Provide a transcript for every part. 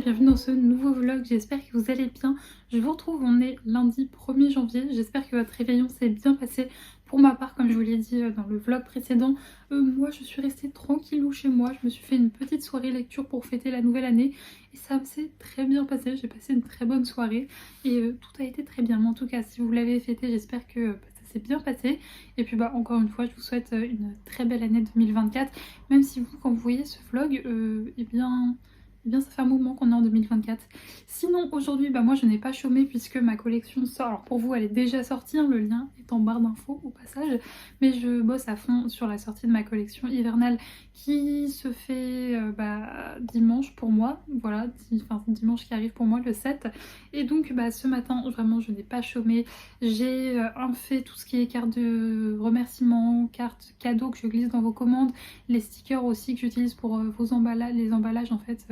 bienvenue dans ce nouveau vlog, j'espère que vous allez bien. Je vous retrouve, on est lundi 1er janvier, j'espère que votre réveillon s'est bien passé. Pour ma part, comme je vous l'ai dit dans le vlog précédent, moi je suis restée tranquillou chez moi. Je me suis fait une petite soirée lecture pour fêter la nouvelle année et ça s'est très bien passé, j'ai passé une très bonne soirée et tout a été très bien. Mais en tout cas, si vous l'avez fêté, j'espère que ça s'est bien passé. Et puis encore une fois, je vous souhaite une très belle année 2024, même si vous, quand vous voyez ce vlog, eh bien ça fait un moment qu'on est en 2024. Sinon aujourd'hui moi je n'ai pas chômé puisque ma collection sort. Alors pour vous elle est déjà sortie, hein, le lien est en barre d'infos au passage. Mais je bosse à fond sur la sortie de ma collection hivernale qui se fait dimanche pour moi. Voilà, dimanche qui arrive pour moi le 7. Et donc ce matin vraiment je n'ai pas chômé. J'ai fait tout ce qui est carte de remerciement, carte cadeau que je glisse dans vos commandes, les stickers aussi que j'utilise pour vos emballages, les emballages en fait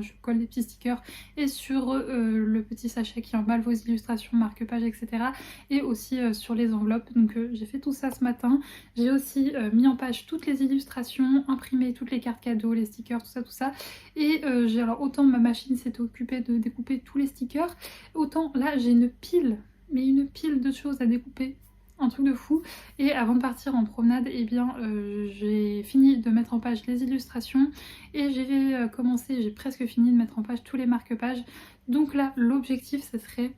je colle des petits stickers et sur le petit sachet qui emballe vos illustrations, marque-page, etc. Et aussi sur les enveloppes. Donc j'ai fait tout ça ce matin. J'ai aussi mis en page toutes les illustrations, imprimé toutes les cartes cadeaux, les stickers, tout ça. Et alors autant ma machine s'est occupée de découper tous les stickers, autant là j'ai une pile, mais une pile de choses à découper. Un truc de fou. Et avant de partir en promenade, j'ai fini de mettre en page les illustrations et j'ai presque fini de mettre en page tous les marque-pages. Donc là l'objectif ce serait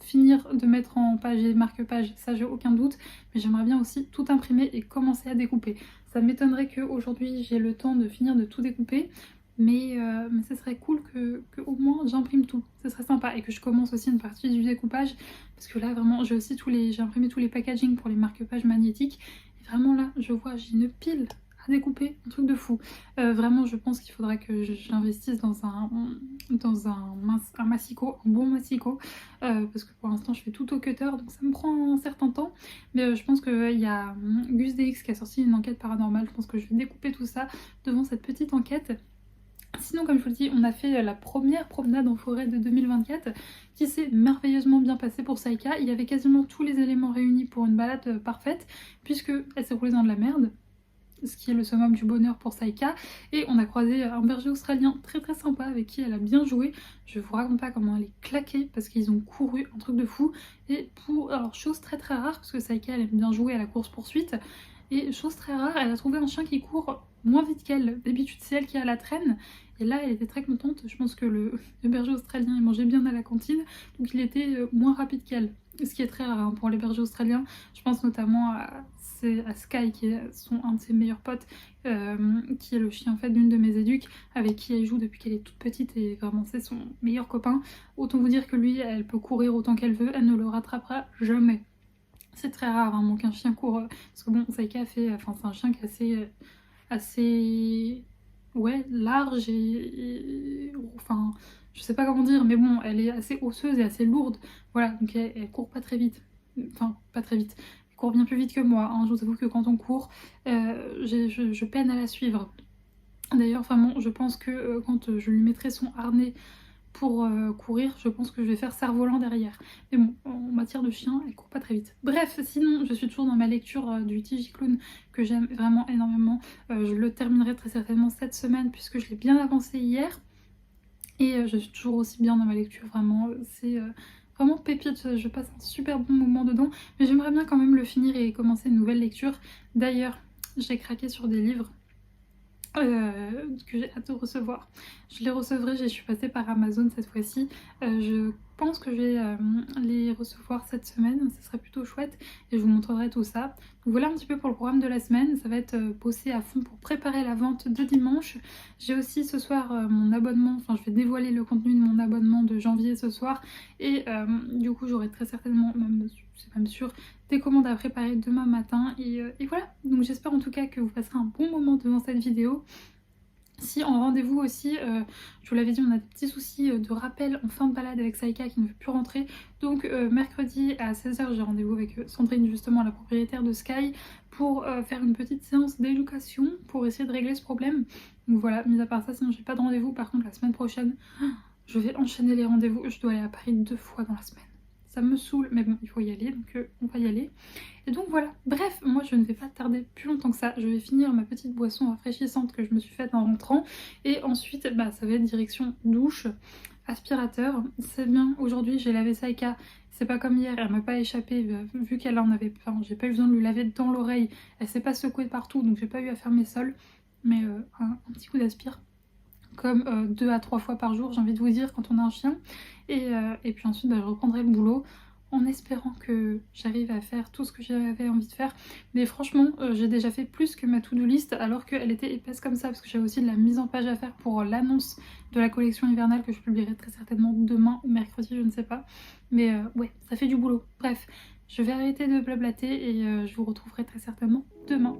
finir de mettre en page les marque-pages, ça j'ai aucun doute, mais j'aimerais bien aussi tout imprimer et commencer à découper. Ça m'étonnerait qu'aujourd'hui j'ai le temps de finir de tout découper, mais ce serait cool que au moins j'imprime tout, ce serait sympa, et que je commence aussi une partie du découpage, parce que là vraiment j'ai imprimé tous les packaging pour les marque-pages magnétiques, et vraiment là j'ai une pile à découper, un truc de fou. Vraiment je pense qu'il faudrait que j'investisse dans un massicot, un bon massicot, parce que pour l'instant je fais tout au cutter donc ça me prend un certain temps, mais je pense qu'il y a Gus DX qui a sorti une enquête paranormale, je pense que je vais découper tout ça devant cette petite enquête. Sinon, comme je vous le dis, on a fait la première promenade en forêt de 2024 qui s'est merveilleusement bien passée pour Saïka. Il y avait quasiment tous les éléments réunis pour une balade parfaite, puisque elle s'est roulée dans de la merde, ce qui est le summum du bonheur pour Saïka. Et on a croisé un berger australien très très sympa avec qui elle a bien joué. Je vous raconte pas comment elle est claquée parce qu'ils ont couru, un truc de fou. Et alors chose très très rare, parce que Saïka elle aime bien jouer à la course poursuite, et chose très rare, elle a trouvé un chien qui court moins vite qu'elle. D'habitude c'est elle qui est à la traîne, et là elle était très contente. Je pense que le berger australien il mangeait bien à la cantine, donc il était moins rapide qu'elle. Ce qui est très rare hein, pour les bergers australiens. Je pense notamment à Sky qui est un de ses meilleurs potes, qui est le chien en fait d'une de mes éduques, avec qui elle joue depuis qu'elle est toute petite, et vraiment c'est son meilleur copain. Autant vous dire que lui, elle peut courir autant qu'elle veut, elle ne le rattrapera jamais. C'est très rare hein, qu'un chien court, parce que bon, Saïka c'est un chien qui est assez ouais, large et je sais pas comment dire, mais bon, elle est assez osseuse et assez lourde, voilà, donc elle court pas très vite, pas très vite, elle court bien plus vite que moi, hein. Je vous avoue que quand on court, je peine à la suivre. D'ailleurs, je pense que quand je lui mettrai son harnais pour courir, je pense que je vais faire cerf-volant derrière. Mais bon, en matière de chien, elle court pas très vite. Bref, sinon, je suis toujours dans ma lecture du TJ Clown, que j'aime vraiment énormément. Je le terminerai très certainement cette semaine, puisque je l'ai bien avancé hier. Et je suis toujours aussi bien dans ma lecture, vraiment. C'est vraiment pépite, je passe un super bon moment dedans. Mais j'aimerais bien quand même le finir et commencer une nouvelle lecture. D'ailleurs, j'ai craqué sur des livres que j'ai hâte de recevoir. Je les recevrai, je suis passée par Amazon cette fois-ci. Je pense que je vais les recevoir cette semaine, ce serait plutôt chouette, et je vous montrerai tout ça. Donc voilà un petit peu pour le programme de la semaine. Ça va être bossé à fond pour préparer la vente de dimanche. J'ai aussi ce soir mon abonnement, je vais dévoiler le contenu de mon abonnement de janvier ce soir, et du coup j'aurai très certainement, c'est même sûr, des commandes à préparer demain matin, et voilà. Donc j'espère en tout cas que vous passerez un bon moment devant cette vidéo. Si en rendez-vous aussi, je vous l'avais dit, on a des petits soucis de rappel en fin de balade avec Saïka qui ne veut plus rentrer. Donc mercredi à 16h j'ai rendez-vous avec Sandrine, justement la propriétaire de Sky, pour faire une petite séance d'éducation pour essayer de régler ce problème. Donc voilà, mis à part ça, sinon j'ai pas de rendez-vous. Par contre la semaine prochaine, je vais enchaîner les rendez-vous. Je dois aller à Paris 2 fois dans la semaine. ça me saoule, mais bon, il faut y aller, donc on va y aller. Et donc voilà, bref, moi je ne vais pas tarder plus longtemps que ça, je vais finir ma petite boisson rafraîchissante que je me suis faite en rentrant, et ensuite bah, ça va être direction douche, aspirateur. C'est bien, aujourd'hui j'ai lavé Saïka, c'est pas comme hier, elle m'a pas échappé, vu qu'elle en avait, enfin j'ai pas eu besoin de lui laver dans l'oreille, elle s'est pas secouée partout, donc j'ai pas eu à faire mes sols, mais un petit coup d'aspire, comme 2 à 3 fois par jour, j'ai envie de vous dire, quand on a un chien. Et puis ensuite, bah, je reprendrai le boulot en espérant que j'arrive à faire tout ce que j'avais envie de faire. Mais franchement, j'ai déjà fait plus que ma to-do list alors qu'elle était épaisse comme ça, parce que j'avais aussi de la mise en page à faire pour l'annonce de la collection hivernale que je publierai très certainement demain ou mercredi, je ne sais pas. Mais ouais, ça fait du boulot. Bref, je vais arrêter de blablater et je vous retrouverai très certainement demain.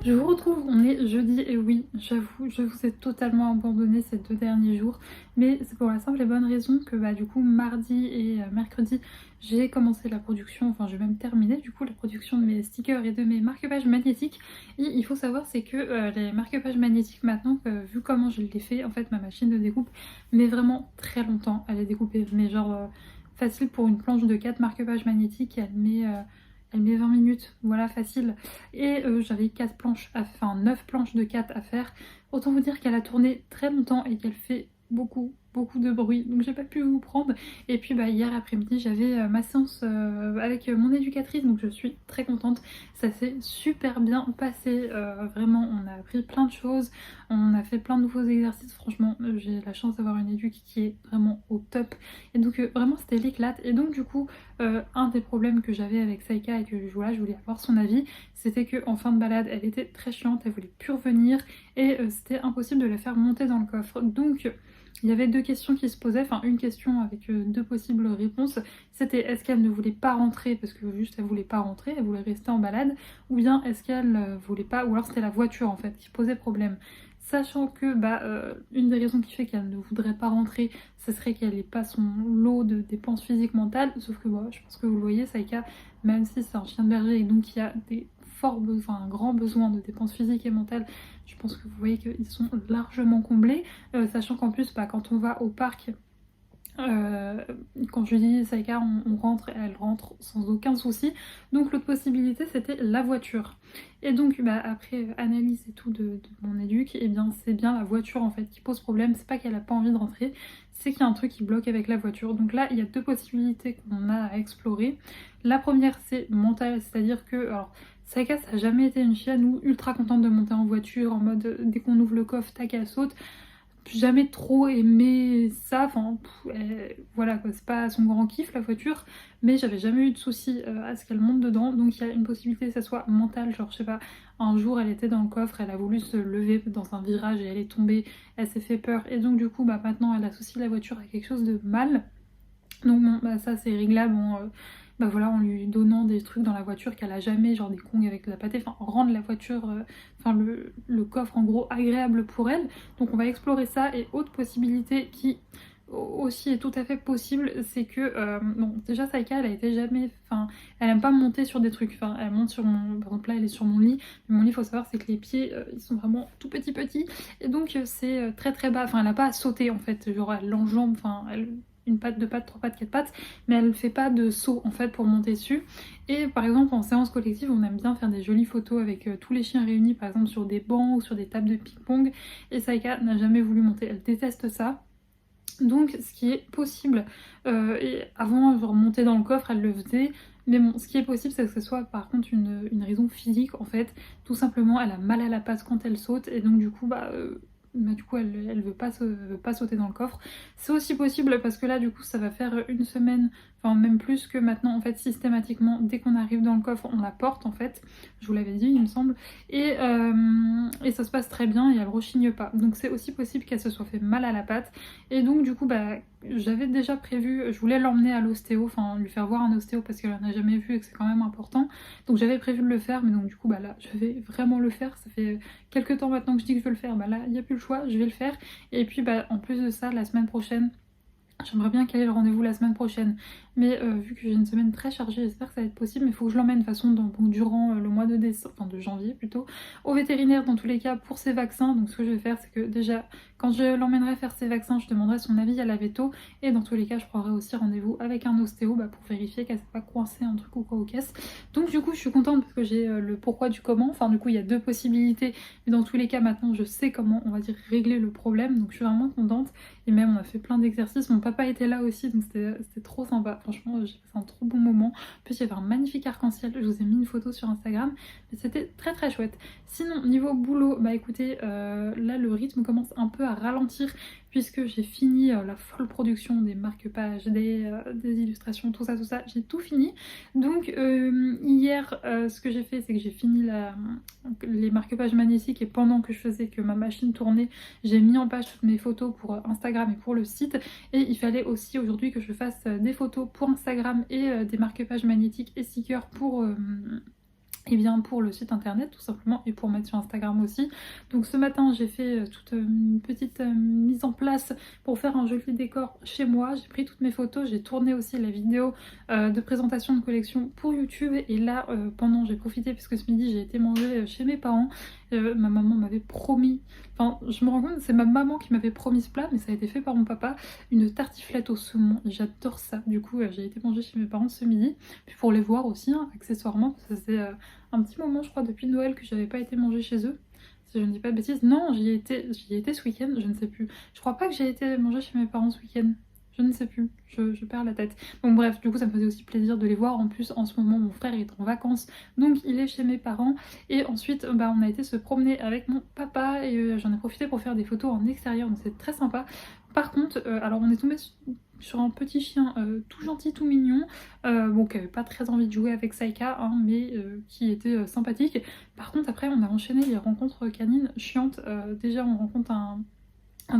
Je vous retrouve, on est jeudi et oui, j'avoue, je vous ai totalement abandonné ces 2 derniers jours, mais c'est pour la simple et bonne raison que bah du coup mardi et mercredi j'ai commencé la production, enfin j'ai même terminé du coup la production de mes stickers et de mes marque-pages magnétiques. Et il faut savoir c'est que les marque-pages magnétiques maintenant, vu comment je les fais, en fait ma machine de découpe met vraiment très longtemps à les découper, mais genre facile pour une planche de 4 marque-pages magnétiques, elle met 20 minutes, voilà, facile. Et j'avais 4 planches, enfin 9 planches de 4 à faire. Autant vous dire qu'elle a tourné très longtemps et qu'elle fait beaucoup de bruit, donc j'ai pas pu vous prendre. Et puis bah, hier après-midi j'avais ma séance avec mon éducatrice, donc je suis très contente, ça s'est super bien passé, vraiment on a appris plein de choses, on a fait plein de nouveaux exercices, franchement j'ai la chance d'avoir une éduque qui est vraiment au top, et donc vraiment c'était l'éclate. Et donc du coup un des problèmes que j'avais avec Saïka et que voilà, je voulais avoir son avis, c'était qu'en fin de balade elle était très chiante, elle voulait plus revenir et c'était impossible de la faire monter dans le coffre. Donc il y avait 2 questions qui se posaient, enfin une question avec 2 possibles réponses. C'était est-ce qu'elle ne voulait pas rentrer parce que juste elle voulait pas rentrer, elle voulait rester en balade, ou bien est-ce qu'elle voulait pas, ou alors c'était la voiture en fait qui posait problème. Sachant que une des raisons qui fait qu'elle ne voudrait pas rentrer, ce serait qu'elle n'ait pas son lot de dépenses physiques mentales. Sauf que je pense que vous le voyez, Saïka, même si c'est un chien de berger et donc il y a des forts besoins, un grand besoin de dépenses physiques et mentales, je pense que vous voyez qu'ils sont largement comblés. Sachant qu'en plus, quand on va au parc, quand je dis Saïka, on rentre, elle rentre sans aucun souci. Donc l'autre possibilité c'était la voiture. Et donc après analyse et tout de mon éduc, et bien c'est bien la voiture en fait qui pose problème. C'est pas qu'elle a pas envie de rentrer, c'est qu'il y a un truc qui bloque avec la voiture. Donc là il y a 2 possibilités qu'on a à explorer. La première c'est mental, c'est-à-dire que alors Saïka ça a jamais été une chienne ou ultra contente de monter en voiture en mode dès qu'on ouvre le coffre tac elle saute. Jamais trop aimé ça, enfin voilà quoi, c'est pas son grand kiff la voiture, mais j'avais jamais eu de soucis à ce qu'elle monte dedans. Donc il y a une possibilité que ça soit mental, genre je sais pas, un jour elle était dans le coffre, elle a voulu se lever dans un virage et elle est tombée, elle s'est fait peur et donc du coup maintenant elle associe la voiture à quelque chose de mal. Donc bon, ça c'est réglable voilà, en lui donnant des trucs dans la voiture qu'elle a jamais, genre des kongs avec de la pâtée, enfin rendre la voiture, le coffre en gros agréable pour elle. Donc on va explorer ça. Et autre possibilité qui aussi est tout à fait possible, c'est que déjà Saïka elle a été jamais, enfin elle aime pas monter sur des trucs, enfin elle monte sur mon, par exemple là elle est sur mon lit, mais mon lit faut savoir c'est que les pieds ils sont vraiment tout petits et donc c'est très bas, enfin elle a pas à sauter en fait, genre elle l'enjambe, enfin elle une patte, 2 pattes, 3 pattes, 4 pattes, mais elle fait pas de saut en fait pour monter dessus. Et par exemple en séance collective on aime bien faire des jolies photos avec tous les chiens réunis par exemple sur des bancs ou sur des tables de ping-pong, et Saïka n'a jamais voulu monter, elle déteste ça. Donc ce qui est possible, et avant je remontais dans le coffre, elle le faisait, mais bon, ce qui est possible c'est que ce soit par contre une raison physique en fait. Tout simplement elle a mal à la patte quand elle saute et donc du coup du coup elle veut pas sauter dans le coffre. C'est aussi possible parce que là du coup ça va faire une semaine, enfin même plus que maintenant en fait systématiquement dès qu'on arrive dans le coffre on la porte en fait, je vous l'avais dit il me semble, et ça se passe très bien et elle rechigne pas. Donc c'est aussi possible qu'elle se soit fait mal à la patte. Et donc du coup j'avais déjà prévu, je voulais l'emmener à l'ostéo, enfin lui faire voir un ostéo parce qu'elle en a jamais vu et que c'est quand même important. Donc j'avais prévu de le faire, mais donc du coup là je vais vraiment le faire. Ça fait quelques temps maintenant que je dis que je veux le faire, là il n'y a plus le choix, je vais le faire. Et puis en plus de ça, la semaine prochaine, j'aimerais bien caler le rendez-vous la semaine prochaine, mais vu que j'ai une semaine très chargée, j'espère que ça va être possible, mais il faut que je l'emmène de toute façon durant le mois de décembre, enfin de janvier plutôt, au vétérinaire dans tous les cas pour ses vaccins. Donc ce que je vais faire, c'est que déjà, quand je l'emmènerai faire ses vaccins, je demanderai son avis à la veto, et dans tous les cas, je prendrai aussi rendez-vous avec un ostéo pour vérifier qu'elle s'est pas coincée un truc ou quoi aux caisses. Donc du coup, je suis contente parce que j'ai le pourquoi du comment, enfin du coup, il y a deux possibilités, mais dans tous les cas, maintenant, je sais comment, on va dire, régler le problème, donc je suis vraiment contente. Et même on a fait plein d'exercices, mon papa était là aussi donc c'était trop sympa, franchement j'ai passé un trop bon moment. En plus il y avait un magnifique arc-en-ciel, je vous ai mis une photo sur Instagram, mais c'était très très chouette. Sinon niveau boulot, écoutez, là le rythme commence un peu à ralentir puisque j'ai fini la folle production des marque-pages, des illustrations, tout ça, j'ai tout fini. Donc hier ce que j'ai fait c'est que j'ai fini les marque-pages magnétiques et pendant que je faisais que ma machine tournait, j'ai mis en page toutes mes photos pour Instagram et pour le site. Et il fallait aussi aujourd'hui que je fasse des photos pour Instagram et des marque-pages magnétiques et stickers et bien pour le site internet tout simplement et pour mettre sur Instagram aussi. Donc ce matin j'ai fait toute une petite mise en place pour faire un joli décor chez moi. J'ai pris toutes mes photos, j'ai tourné aussi la vidéo de présentation de collection pour YouTube. Et là j'ai profité puisque ce midi j'ai été manger chez mes parents. Ma maman m'avait promis, enfin je me rends compte c'est ma maman qui m'avait promis ce plat mais ça a été fait par mon papa, une tartiflette au saumon. J'adore ça. Du coup j'ai été manger chez mes parents ce midi, puis pour les voir aussi accessoirement parce que c'est un petit moment je crois depuis Noël que j'avais pas été manger chez eux, si je ne dis pas de bêtises. Non, j'y ai été ce week-end, je ne sais plus. Je crois pas que j'ai été manger chez mes parents ce week-end. Je ne sais plus, je perds la tête. Donc bref, du coup ça me faisait aussi plaisir de les voir. En plus en ce moment mon frère est en vacances, donc il est chez mes parents. Et ensuite on a été se promener avec mon papa et j'en ai profité pour faire des photos en extérieur, donc c'est très sympa. Par contre, alors on est tombé sur un petit chien tout gentil, tout mignon, qui avait pas très envie de jouer avec Saika, hein, mais qui était sympathique. Par contre après on a enchaîné les rencontres canines chiantes. Déjà on rencontre un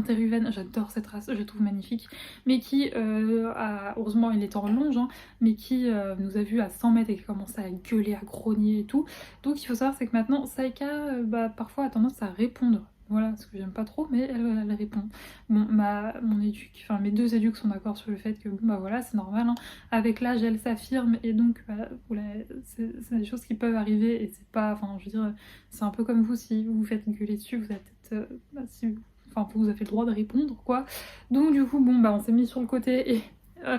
Terruven, j'adore cette race, je la trouve magnifique, mais qui, heureusement il est en longe, hein, mais qui nous a vu à 100 mètres et qui commençait à gueuler, à grogner et tout. Donc il faut savoir c'est que maintenant Saika parfois a tendance à répondre. Voilà, ce que j'aime pas trop, mais elle répond. Bon, mon éduc, enfin mes deux éducs sont d'accord sur le fait que voilà, c'est normal, hein. Avec l'âge, elle s'affirme et donc voilà, c'est des choses qui peuvent arriver et c'est pas, enfin je veux dire, c'est un peu comme vous, si vous vous faites gueuler dessus, vous avez peut-être, si vous avez le droit de répondre quoi. Donc du coup on s'est mis sur le côté et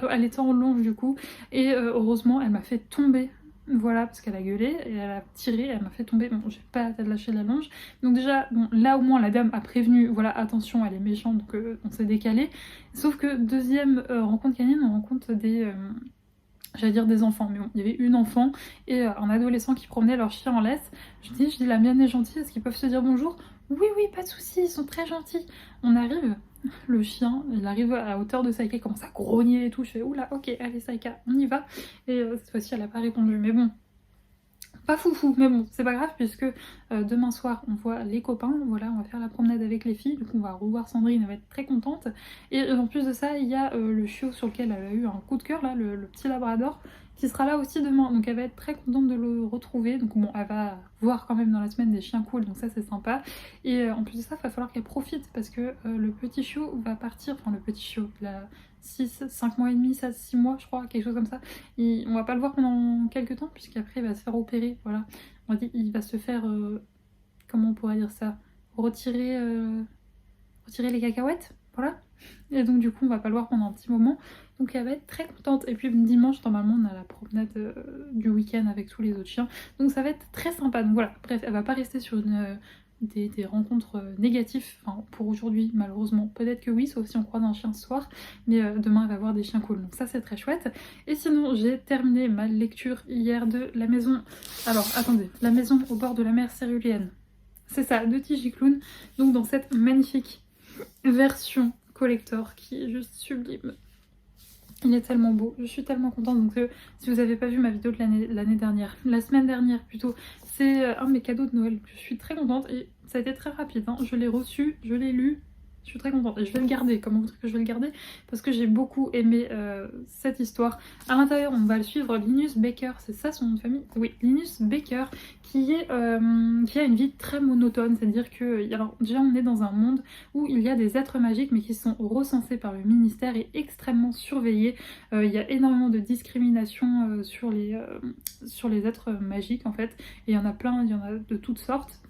elle était en longe du coup et heureusement elle m'a fait tomber. Voilà, parce qu'elle a gueulé et elle a tiré, elle m'a fait tomber. Bon, j'ai pas lâché la longe. Donc déjà, là au moins la dame a prévenu, voilà, attention, elle est méchante, donc on s'est décalé. Sauf que deuxième rencontre canine, on rencontre j'allais dire des enfants, mais bon, il y avait une enfant et un adolescent qui promenait leur chien en laisse. Je dis la mienne est gentille, est-ce qu'ils peuvent se dire bonjour? Oui, oui, pas de soucis, ils sont très gentils. On arrive, le chien, il arrive à hauteur de Saika, il commence à grogner et tout. Je fais oula, ok, allez Saika, on y va. Et cette fois-ci, elle a pas répondu, mais bon. Pas foufou, mais bon, c'est pas grave puisque demain soir on voit les copains, voilà, on va faire la promenade avec les filles, donc on va revoir Sandrine, elle va être très contente. Et en plus de ça, il y a le chiot sur lequel elle a eu un coup de cœur, là, le petit labrador, qui sera là aussi demain, donc elle va être très contente de le retrouver. Donc bon, elle va voir quand même dans la semaine des chiens cool, donc ça c'est sympa. Et en plus de ça, il va falloir qu'elle profite parce que le petit chiot va partir, enfin le petit chiot, il a 5 mois et demi, 6 mois je crois, quelque chose comme ça. On va pas le voir pendant quelques temps puisqu'après il va se faire opérer, voilà. On va dire il va se faire, comment on pourrait dire ça, retirer les cacahuètes, voilà. Et donc du coup on va pas le voir pendant un petit moment, donc elle va être très contente. Et puis dimanche normalement on a la promenade du week-end avec tous les autres chiens, donc ça va être très sympa. Donc voilà, bref, elle va pas rester sur une des rencontres négatives, enfin pour aujourd'hui malheureusement, peut-être que oui, sauf si on croise un chien ce soir, mais demain il va y avoir des chiens cool, donc ça c'est très chouette. Et sinon j'ai terminé ma lecture hier de La Maison, alors attendez, La Maison au bord de la mer Céruléenne, c'est ça, de T.J. Klune, donc dans cette magnifique version collector qui est juste sublime. Il est tellement beau, je suis tellement contente. Donc si vous n'avez pas vu ma vidéo de l'année dernière, la semaine dernière plutôt, c'est un de mes cadeaux de Noël. Je suis très contente et ça a été très rapide, hein. Je l'ai reçu, je l'ai lu, je suis très contente et je vais le garder. Comment vous dire que je vais le garder? Parce que j'ai beaucoup aimé cette histoire. À l'intérieur on va le suivre Linus Baker, c'est ça son nom de famille? Oui, Linus Baker, qui a une vie très monotone, c'est-à-dire que, alors déjà on est dans un monde où il y a des êtres magiques mais qui sont recensés par le ministère et extrêmement surveillés. Il y a énormément de discrimination sur les êtres magiques en fait, et il y en a plein, il y en a de toutes sortes.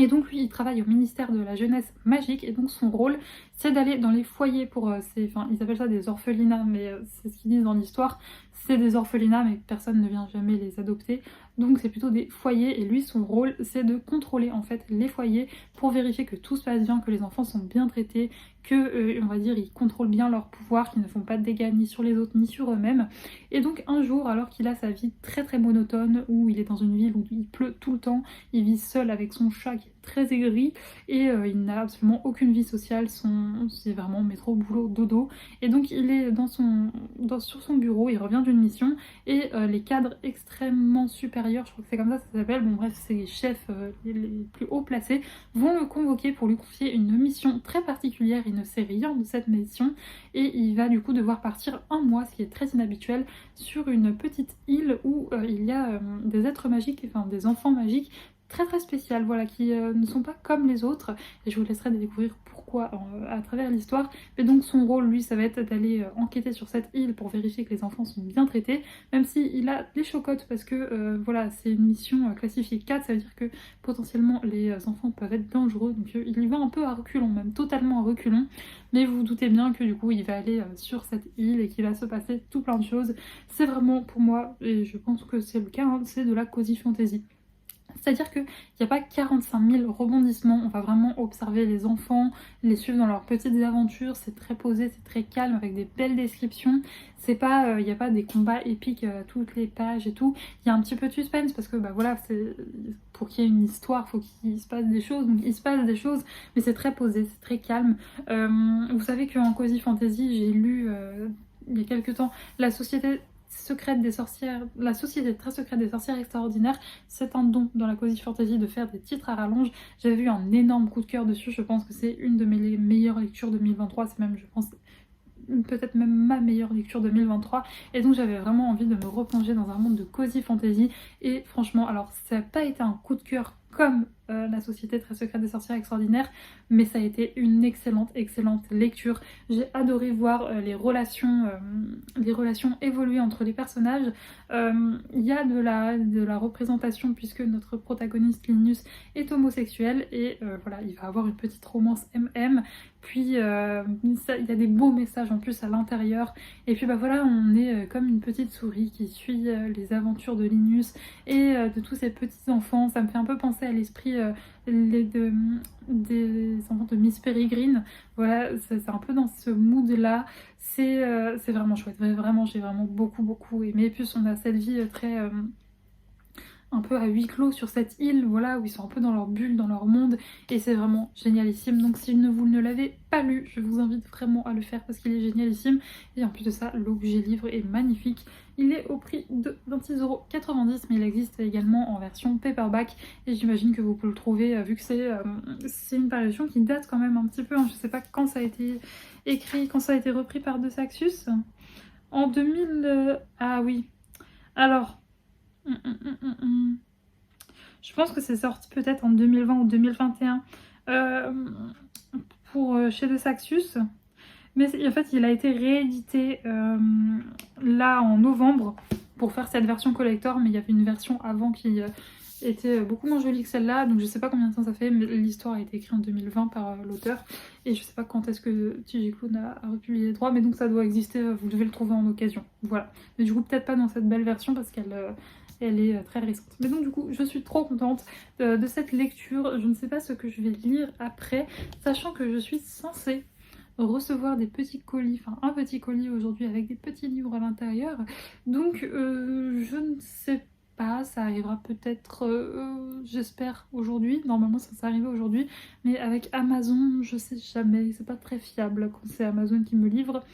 Et donc lui il travaille au ministère de la jeunesse magique, et donc son rôle c'est d'aller dans les foyers pour enfin ils appellent ça des orphelinats, mais c'est ce qu'ils disent dans l'histoire, c'est des orphelinats mais personne ne vient jamais les adopter, donc c'est plutôt des foyers, et lui son rôle c'est de contrôler en fait les foyers pour vérifier que tout se passe bien, que les enfants sont bien traités, que on va dire ils contrôlent bien leur pouvoir, qu'ils ne font pas de dégâts ni sur les autres ni sur eux-mêmes. Et donc un jour, alors qu'il a sa vie très très monotone, où il est dans une ville où il pleut tout le temps, il vit seul avec son chat qui est très aigri, et il n'a absolument aucune vie sociale, c'est vraiment métro, boulot, dodo. Et donc il est sur son bureau, il revient d'une mission, et les cadres extrêmement supérieurs, je crois que c'est comme ça s'appelle, bon bref, c'est les chefs les plus haut placés, vont le convoquer pour lui confier une mission très particulière. Il ne sait rien de cette mission, et il va du coup devoir partir un mois, ce qui est très inhabituel, sur une petite île où il y a des êtres magiques, enfin des enfants magiques très très spéciales, voilà, qui ne sont pas comme les autres, et je vous laisserai découvrir pourquoi à travers l'histoire. Mais donc son rôle, lui, ça va être d'aller enquêter sur cette île pour vérifier que les enfants sont bien traités, même s'il a des chocottes, parce que voilà, c'est une mission classifiée 4, ça veut dire que potentiellement les enfants peuvent être dangereux, donc il y va un peu à reculons, même totalement à reculons, mais vous vous doutez bien que du coup il va aller sur cette île et qu'il va se passer tout plein de choses. C'est vraiment pour moi, et je pense que c'est le cas, hein, c'est de la cozy fantasy. C'est-à-dire qu'il n'y a pas 45 000 rebondissements, on va vraiment observer les enfants, les suivre dans leurs petites aventures, c'est très posé, c'est très calme, avec des belles descriptions. C'est pas, il n'y a pas des combats épiques à toutes les pages et tout. Il y a un petit peu de suspense parce que bah voilà, pour qu'il y ait une histoire, il faut qu'il se passe des choses, donc il se passe des choses, mais c'est très posé, c'est très calme. Vous savez qu'en Cozy Fantasy, j'ai lu il y a quelques temps La Société secrète des sorcières, la société très secrète des sorcières extraordinaires. C'est un don dans la Cozy Fantasy de faire des titres à rallonge. J'avais eu un énorme coup de cœur dessus, je pense que c'est une de mes meilleures lectures 2023, c'est même, je pense, peut-être même ma meilleure lecture 2023, et donc j'avais vraiment envie de me replonger dans un monde de Cozy Fantasy. Et franchement, alors ça n'a pas été un coup de cœur comme La Société très secrète des sorcières extraordinaires, mais ça a été une excellente lecture. J'ai adoré voir les relations évoluer entre les personnages. Il y a de la représentation, puisque notre protagoniste Linus est homosexuel, et voilà, il va avoir une petite romance MM. Puis il y a des beaux messages en plus à l'intérieur, et puis bah voilà, on est comme une petite souris qui suit les aventures de Linus et de tous ces petits enfants. Ça me fait un peu penser à l'esprit des enfants de Miss Peregrine. Voilà, c'est un peu dans ce mood là. C'est vraiment chouette, vraiment, j'ai vraiment beaucoup aimé. Et puis on a cette vie très un peu à huis clos sur cette île, voilà, où ils sont un peu dans leur bulle, dans leur monde, et c'est vraiment génialissime. Donc si vous ne l'avez pas lu, je vous invite vraiment à le faire parce qu'il est génialissime. Et en plus de ça, l'objet livre est magnifique. Il est au prix de 26,90 €, mais il existe également en version paperback, et j'imagine que vous pouvez le trouver vu que c'est une parution qui date quand même un petit peu, hein. Je sais pas quand ça a été écrit, quand ça a été repris par De Saxus. En 2000... ah oui, alors... Je pense que c'est sorti peut-être en 2020 ou 2021 pour chez De Saxus. Mais en fait, il a été réédité là en novembre pour faire cette version collector. Mais il y avait une version avant qui était beaucoup moins jolie que celle-là. Donc je sais pas combien de temps ça fait, mais l'histoire a été écrite en 2020 par l'auteur. Et je sais pas quand est-ce que T.J. Klune a republié les droits, mais donc ça doit exister, vous devez le trouver en occasion. Voilà. Mais du coup, peut-être pas dans cette belle version parce qu'elle et elle est très récente. Mais donc du coup je suis trop contente de cette lecture. Je ne sais pas ce que je vais lire après, sachant que je suis censée recevoir des petits colis, enfin un petit colis aujourd'hui avec des petits livres à l'intérieur. Donc je ne sais pas, ça arrivera peut-être, j'espère aujourd'hui. Normalement ça arriver aujourd'hui, mais avec Amazon, je sais jamais, c'est pas très fiable quand c'est Amazon qui me livre.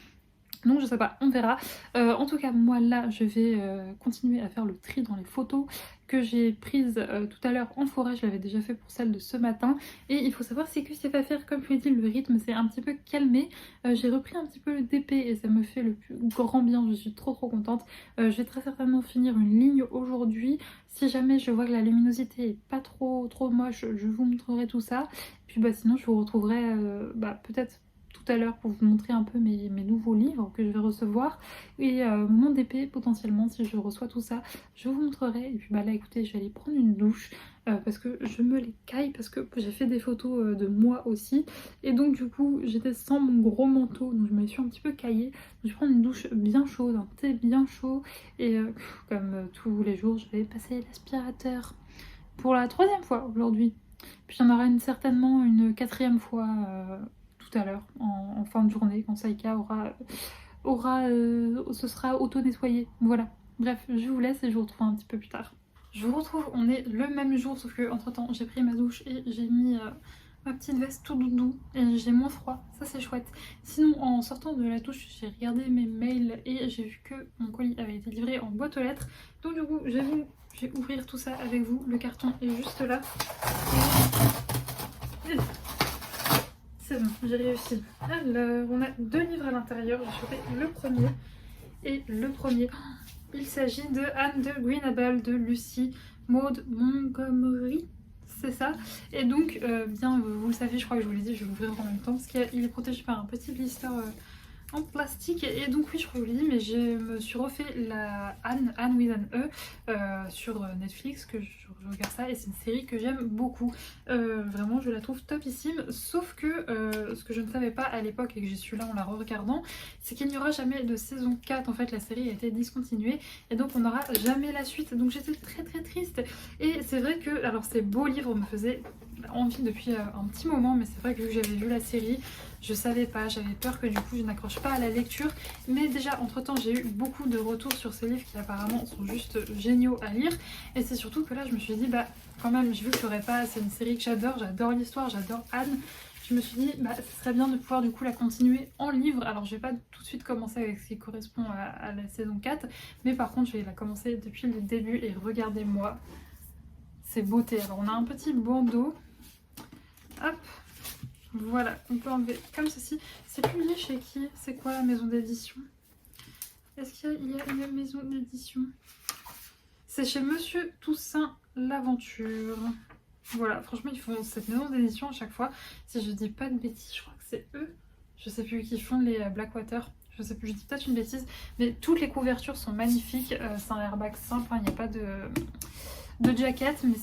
Donc je sais pas, on verra. En tout cas, moi là, je vais continuer à faire le tri dans les photos que j'ai prises tout à l'heure en forêt. Je l'avais déjà fait pour celle de ce matin. Et il faut savoir, c'est que c'est pas faire, comme je l'ai dit, le rythme s'est un petit peu calmé. J'ai repris un petit peu le DP et ça me fait le plus grand bien. Je suis trop contente. Je vais très certainement finir une ligne aujourd'hui. Si jamais je vois que la luminosité est pas trop moche, je vous montrerai tout ça. Puis bah sinon, je vous retrouverai peut-être tout à l'heure pour vous montrer un peu mes nouveaux livres que je vais recevoir et mon DP potentiellement si je reçois tout ça, je vous montrerai. Et puis bah là écoutez, je vais aller prendre une douche parce que je me les caille, parce que j'ai fait des photos de moi aussi et donc du coup j'étais sans mon gros manteau, donc je me suis un petit peu caillée. Donc, je vais prendre une douche bien chaude, un thé bien chaud et comme tous les jours je vais passer l'aspirateur pour la 3e fois aujourd'hui. Puis il y en aura certainement une 4e fois tout à l'heure, en fin de journée, quand Saïka se sera auto-nettoyé. Voilà. Bref, je vous laisse et je vous retrouve un petit peu plus tard. Je vous retrouve, on est le même jour, sauf que entre temps j'ai pris ma douche et j'ai mis ma petite veste tout doudou et j'ai moins froid, ça c'est chouette. Sinon en sortant de la douche j'ai regardé mes mails et j'ai vu que mon colis avait été livré en boîte aux lettres. Donc du coup je vais ouvrir tout ça avec vous, le carton est juste là. Et... c'est bon, j'ai réussi. Alors, on a 2 livres à l'intérieur. J'ai chopé le premier. Et le premier, il s'agit de Anne de Greenable de Lucy Maud Montgomery. C'est ça. Et donc, bien, vous le savez, je crois que je vous l'ai dit, je vais l'ouvrir en même temps parce qu'il est protégé par un petit blister en plastique. Et donc oui, je crois que je vous l'ai dit, mais je me suis refait la Anne with an E sur Netflix, que je regarde ça et c'est une série que j'aime beaucoup. Vraiment, je la trouve topissime, sauf que ce que je ne savais pas à l'époque et que j'ai su là en la re-regardant, c'est qu'il n'y aura jamais de saison 4. En fait, la série a été discontinuée et donc on n'aura jamais la suite. Donc j'étais très triste. Et c'est vrai que, alors ces beaux livres me faisaient envie depuis un petit moment, mais c'est vrai que vu que j'avais vu la série, je savais pas, j'avais peur que du coup je n'accroche pas à la lecture. Mais déjà entre temps j'ai eu beaucoup de retours sur ces livres qui apparemment sont juste géniaux à lire. Et c'est surtout que là je me suis dit bah quand même, j'ai vu que j'aurais pas, c'est une série que j'adore l'histoire, j'adore Anne. Je me suis dit bah ce serait bien de pouvoir du coup la continuer en livre. Alors je vais pas tout de suite commencer avec ce qui correspond à la saison 4, mais par contre je vais la commencer depuis le début et regardez-moi ces beautés. Alors on a un petit bandeau, hop, voilà, on peut enlever comme ceci. C'est publié chez qui? C'est quoi la maison d'édition? Est-ce qu'il y a une maison d'édition? C'est chez Monsieur Toussaint l'Aventure. Voilà, franchement ils font cette maison d'édition à chaque fois. Si je dis pas de bêtises, je crois que c'est eux. Je sais plus qui font les Blackwater. Je sais plus, je dis peut-être une bêtise. Mais toutes les couvertures sont magnifiques. C'est un airbag simple, il n'y a pas de jacket, mais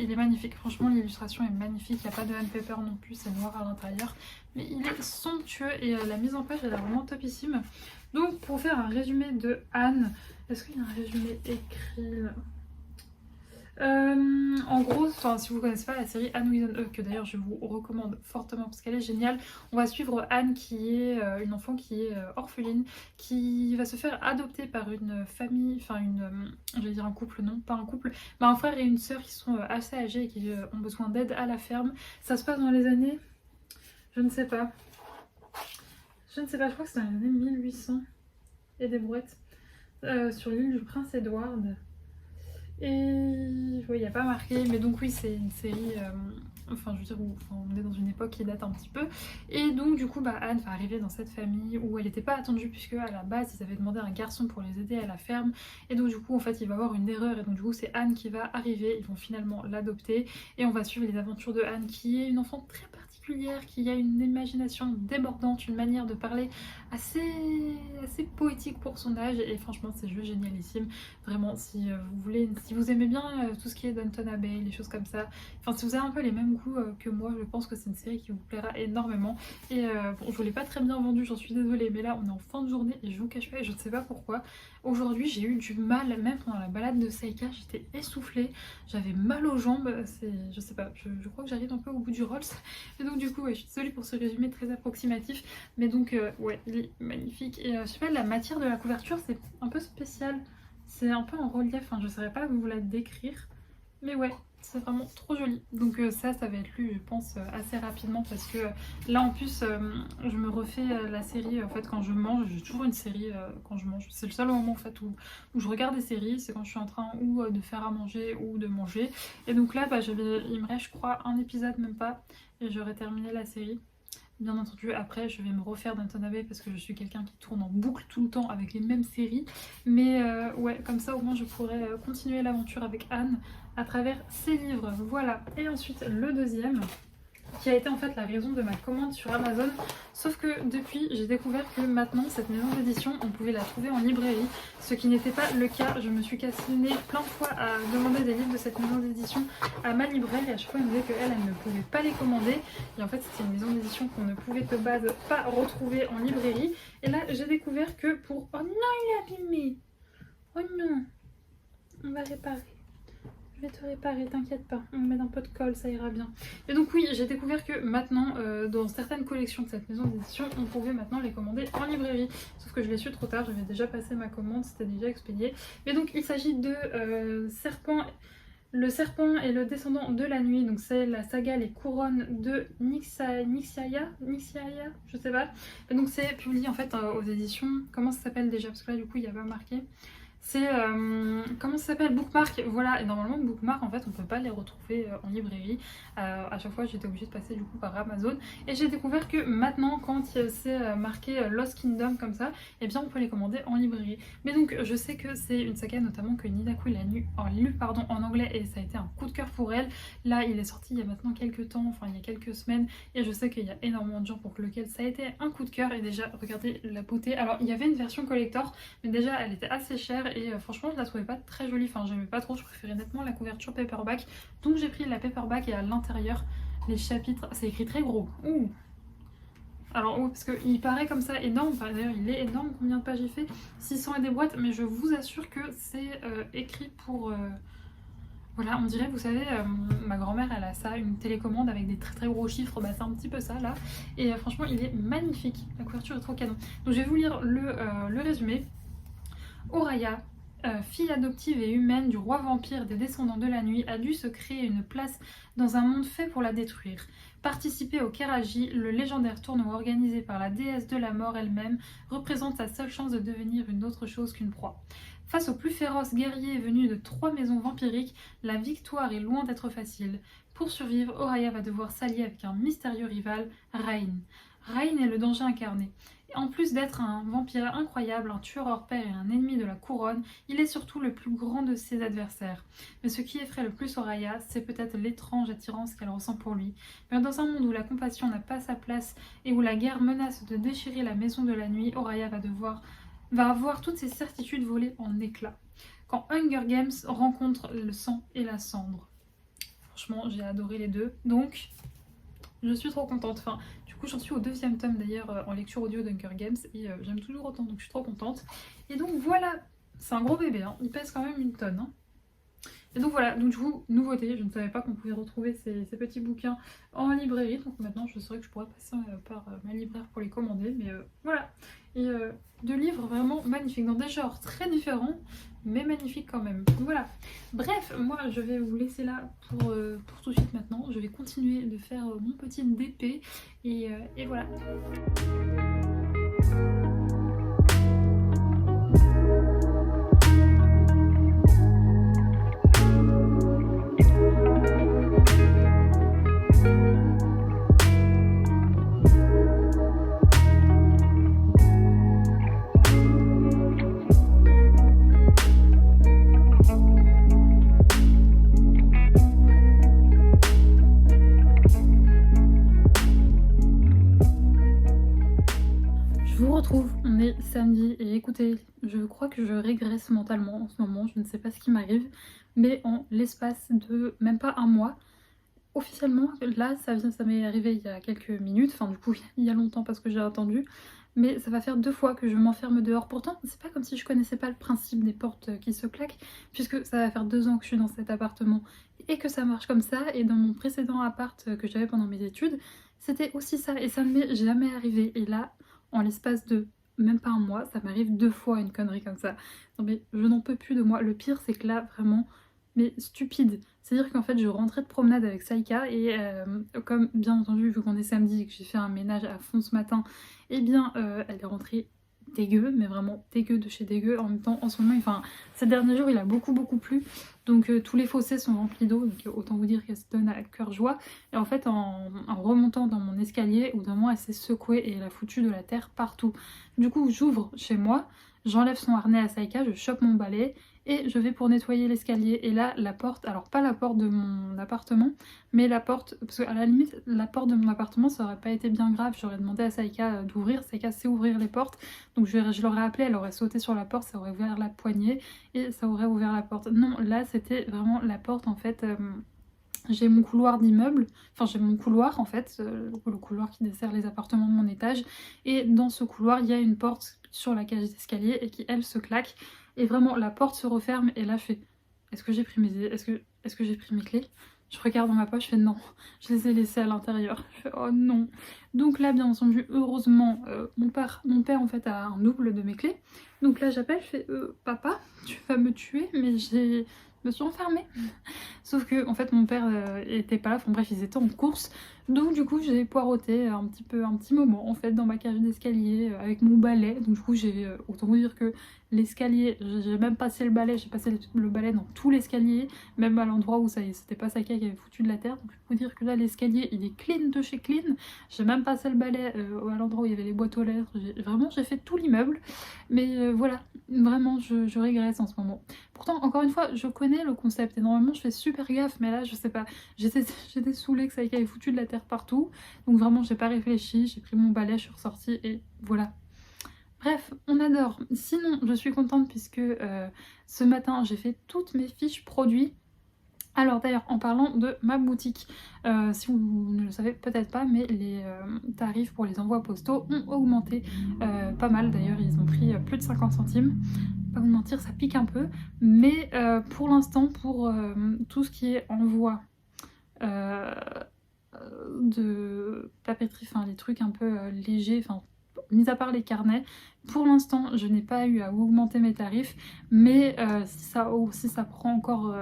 il est magnifique. Franchement l'illustration est magnifique. Il n'y a pas de handpaper non plus, c'est noir à l'intérieur. Mais il est somptueux et la mise en page elle est vraiment topissime. Donc pour faire un résumé de Anne, est-ce qu'il y a un résumé écrit là? En gros, si vous ne connaissez pas la série Anne with an E, que d'ailleurs je vous recommande fortement parce qu'elle est géniale, on va suivre Anne qui est une enfant qui est orpheline, qui va se faire adopter par une famille, enfin je vais dire un couple, non pas un couple, mais un frère et une sœur qui sont assez âgés et qui ont besoin d'aide à la ferme. Ça se passe dans les années, je ne sais pas, je crois que c'est dans les années 1800 et des brouettes, sur l'île du Prince Edward. Et oui, il n'y a pas marqué, mais donc oui, c'est une série, enfin je veux dire, on est dans une époque qui date un petit peu. Et donc du coup, Anne va arriver dans cette famille où elle n'était pas attendue, puisque à la base, ils avaient demandé un garçon pour les aider à la ferme. Et donc du coup, en fait, il va y avoir une erreur, et donc du coup, c'est Anne qui va arriver, ils vont finalement l'adopter. Et on va suivre les aventures de Anne, qui est une enfant très particulière, qui a une imagination débordante, une manière de parler assez poétique pour son âge. Et franchement, c'est juste génialissime. Vraiment, si vous aimez bien tout ce qui est Downton Abbey, les choses comme ça. Enfin, si vous avez un peu les mêmes goûts que moi, je pense que c'est une série qui vous plaira énormément. Et bon, je vous l'ai pas très bien vendue, j'en suis désolée, mais là on est en fin de journée et je vous cache pas, et je ne sais pas pourquoi. Aujourd'hui j'ai eu du mal, même pendant la balade de Seika, j'étais essoufflée, j'avais mal aux jambes, je sais pas, je crois que j'arrive un peu au bout du Rolls. Et donc du coup, ouais, je suis désolée pour ce résumé très approximatif, mais donc ouais, il est magnifique. Et je sais pas, la matière de la couverture c'est un peu spécial, c'est un peu en relief, enfin je saurais pas vous la décrire, mais ouais, c'est vraiment trop joli. Donc ça va être lu je pense assez rapidement, parce que là en plus je me refais la série en fait quand je mange. J'ai toujours une série quand je mange, c'est le seul moment en fait où je regarde des séries, c'est quand je suis en train ou de faire à manger ou de manger. Et donc là bah, il me reste je crois un épisode, même pas, et j'aurai terminé la série. Bien entendu, après, je vais me refaire Downton Abbey parce que je suis quelqu'un qui tourne en boucle tout le temps avec les mêmes séries. Mais ouais, comme ça, au moins, je pourrais continuer l'aventure avec Anne à travers ses livres. Voilà. Et ensuite, le deuxième, qui a été en fait la raison de ma commande sur Amazon. Sauf que depuis, j'ai découvert que maintenant, cette maison d'édition, on pouvait la trouver en librairie, ce qui n'était pas le cas. Je me suis cassé le nez plein de fois à demander des livres de cette maison d'édition à ma libraire, et à chaque fois elle me disait qu'elle ne pouvait pas les commander. Et en fait, c'était une maison d'édition qu'on ne pouvait de base pas retrouver en librairie. Et là, j'ai découvert que pour... Oh non, il est abîmé! Oh non! On va réparer. Je vais te réparer, t'inquiète pas, on va mettre un peu de colle, ça ira bien. Et donc oui, j'ai découvert que maintenant, dans certaines collections de cette maison d'édition, on pouvait maintenant les commander en librairie. Sauf que je l'ai su trop tard, j'avais déjà passé ma commande, c'était déjà expédié. Mais donc il s'agit de Le Serpent et le Descendant de la Nuit. Donc c'est la saga Les Couronnes de Nixiaya, je sais pas. Et donc c'est publié en fait aux éditions, comment ça s'appelle déjà, parce que là du coup il n'y a pas marqué. C'est, comment ça s'appelle, Bookmark, voilà. Et normalement Bookmark en fait on peut pas les retrouver en librairie. À chaque fois j'étais obligée de passer du coup par Amazon. Et j'ai découvert que maintenant quand c'est marqué Lost Kingdom comme ça, et bien on peut les commander en librairie. Mais donc je sais que c'est une saga notamment que Nina Quinn a lu en anglais, et ça a été un coup de cœur pour elle. Là il est sorti il y a maintenant quelques temps, enfin il y a quelques semaines, et je sais qu'il y a énormément de gens pour lequel ça a été un coup de cœur. Et déjà regardez la beauté, alors il y avait une version collector mais déjà elle était assez chère, et franchement je la trouvais pas très jolie, enfin j'aimais pas trop, je préférais nettement la couverture paperback. Donc j'ai pris la paperback, et à l'intérieur les chapitres, c'est écrit très gros. Ouh. Alors oui, parce qu'il paraît comme ça énorme, enfin, d'ailleurs il est énorme, combien de pages il fait, 600 et des boîtes, mais je vous assure que c'est écrit pour... Voilà, on dirait, vous savez, ma grand-mère elle a ça, une télécommande avec des très très gros chiffres, bah c'est un petit peu ça là. Et franchement il est magnifique, la couverture est trop canon. Donc je vais vous lire le résumé. Oraya, fille adoptive et humaine du roi vampire des Descendants de la Nuit, a dû se créer une place dans un monde fait pour la détruire. Participer au Keraji, le légendaire tournoi organisé par la déesse de la mort elle-même, représente sa seule chance de devenir une autre chose qu'une proie. Face aux plus féroces guerriers venus de 3 maisons vampiriques, la victoire est loin d'être facile. Pour survivre, Oraya va devoir s'allier avec un mystérieux rival, Rain. Rain est le danger incarné. En plus d'être un vampire incroyable, un tueur hors pair et un ennemi de la couronne, il est surtout le plus grand de ses adversaires. Mais ce qui effraie le plus Oraya, c'est peut-être l'étrange attirance qu'elle ressent pour lui. Mais dans un monde où la compassion n'a pas sa place et où la guerre menace de déchirer la maison de la nuit, Oraya va avoir toutes ses certitudes volées en éclats. Quand Hunger Games rencontre le sang et la cendre. Franchement, j'ai adoré les deux, donc je suis trop contente. Enfin, du coup, j'en suis au 2e tome d'ailleurs en lecture audio d'Hunger Games, et j'aime toujours autant, donc je suis trop contente. Et donc voilà, c'est un gros bébé, hein. Il pèse quand même 1 tonne. Hein. Et donc voilà, donc du coup, nouveauté, je ne savais pas qu'on pouvait retrouver ces petits bouquins en librairie, donc maintenant je saurais que je pourrais passer par ma libraire pour les commander, mais voilà. Et 2 livres vraiment magnifiques, dans des genres très différents, mais magnifiques quand même. Voilà. Bref, moi je vais vous laisser là pour tout de suite maintenant. Je vais continuer de faire mon petit DP, et voilà. On est samedi et écoutez, je crois que je régresse mentalement en ce moment, je ne sais pas ce qui m'arrive, mais en l'espace de même pas un mois, officiellement, là ça m'est arrivé il y a quelques minutes, enfin du coup il y a longtemps parce que j'ai attendu, mais ça va faire 2 fois que je m'enferme dehors. Pourtant, c'est pas comme si je connaissais pas le principe des portes qui se claquent, puisque ça va faire 2 ans que je suis dans cet appartement et que ça marche comme ça. Et dans mon précédent appart que j'avais pendant mes études, c'était aussi ça et ça ne m'est jamais arrivé. Et là, en l'espace de même pas un mois, ça m'arrive 2 fois une connerie comme ça. Non mais je n'en peux plus de moi. Le pire, c'est que là, vraiment, mais stupide. C'est-à-dire qu'en fait, je rentrais de promenade avec Saïka et comme bien entendu, vu qu'on est samedi et que j'ai fait un ménage à fond ce matin, eh bien, elle est rentrée dégueu, mais vraiment dégueu de chez dégueu. En même temps, en ce moment, enfin, ces derniers jours, il a beaucoup plu. Donc tous les fossés sont remplis d'eau, donc autant vous dire qu'elle se donne à cœur joie. Et en fait, en remontant dans mon escalier, au bout d'un moment, elle s'est secouée et elle a foutu de la terre partout. Du coup, j'ouvre chez moi, j'enlève son harnais à Saïka, je chope mon balai et je vais pour nettoyer l'escalier. Et là, la porte, alors pas la porte de mon appartement, mais la porte, parce qu'à la limite, la porte de mon appartement, ça aurait pas été bien grave. J'aurais demandé à Saïka d'ouvrir. Saïka sait ouvrir les portes. Donc je l'aurais appelée, elle aurait sauté sur la porte, ça aurait ouvert la poignée et ça aurait ouvert la porte. Non, là, c'était vraiment la porte en fait. J'ai mon couloir d'immeuble, enfin j'ai mon couloir en fait, le couloir qui dessert les appartements de mon étage. Et dans ce couloir, il y a une porte sur la cage d'escalier et qui, elle, se claque. Et vraiment, la porte se referme et là, je fais, est-ce que j'ai pris est-ce que j'ai pris mes clés? Je regarde dans ma poche, je fais non, je les ai laissées à l'intérieur. Je fais oh non. Donc là, bien entendu, heureusement, mon père en fait a un double de mes clés. Donc là, j'appelle, je fais papa, tu vas me tuer, mais je me suis enfermée. Sauf que en fait mon père était pas là, enfin bref ils étaient en course. Donc du coup j'ai poireauté un petit moment en fait dans ma cage d'escalier avec mon balai. Donc du coup j'ai autant vous dire que l'escalier, j'ai même passé le balai, j'ai passé le balai dans tout l'escalier, même à l'endroit où ça y est, c'était pas Saka qui avait foutu de la terre. Donc je peux vous dire que là l'escalier il est clean de chez clean. J'ai même passé le balai à l'endroit où il y avait les boîtes aux lettres. Vraiment j'ai fait tout l'immeuble. Mais voilà, vraiment je régresse en ce moment. Pourtant, encore une fois, je connais le concept et normalement je fais super gaffe, mais là je sais pas, j'étais saoulée que Saïka ait foutu de la terre partout, donc vraiment j'ai pas réfléchi, j'ai pris mon balai, je suis ressortie et voilà. Bref, on adore. Sinon, je suis contente puisque ce matin j'ai fait toutes mes fiches produits. Alors d'ailleurs, en parlant de ma boutique, si vous ne le savez peut-être pas, mais les tarifs pour les envois postaux ont augmenté pas mal. D'ailleurs, ils ont pris plus de 50 centimes. Pas vous mentir, ça pique un peu. Mais pour l'instant, pour tout ce qui est envoi euh, de papeterie, enfin les trucs un peu légers, enfin mis à part les carnets, pour l'instant je n'ai pas eu à augmenter mes tarifs, mais si ça prend encore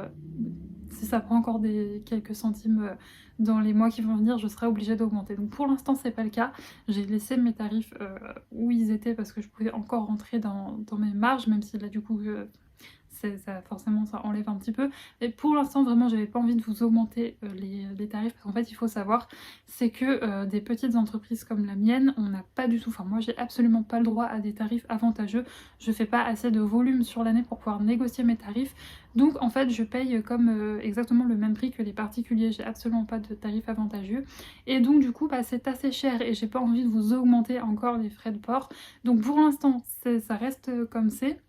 si ça prend encore quelques centimes dans les mois qui vont venir, je serai obligée d'augmenter. Donc pour l'instant c'est pas le cas, j'ai laissé mes tarifs où ils étaient parce que je pouvais encore rentrer dans mes marges, même si là du coup forcément ça enlève un petit peu. Mais pour l'instant vraiment j'avais pas envie de vous augmenter les tarifs parce qu'en fait il faut savoir c'est que des petites entreprises comme la mienne on n'a pas du tout, enfin moi j'ai absolument pas le droit à des tarifs avantageux. Je fais pas assez de volume sur l'année pour pouvoir négocier mes tarifs. Donc en fait je paye comme exactement le même prix que les particuliers, j'ai absolument pas de tarifs avantageux. Et donc du coup bah, c'est assez cher et j'ai pas envie de vous augmenter encore les frais de port. Donc pour l'instant ça reste comme c'est.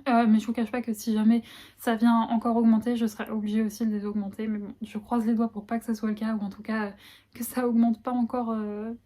Mais je vous cache pas que si jamais ça vient encore augmenter, je serai obligée aussi de les augmenter. Mais bon, je croise les doigts pour pas que ça soit le cas, ou en tout cas que ça augmente pas encore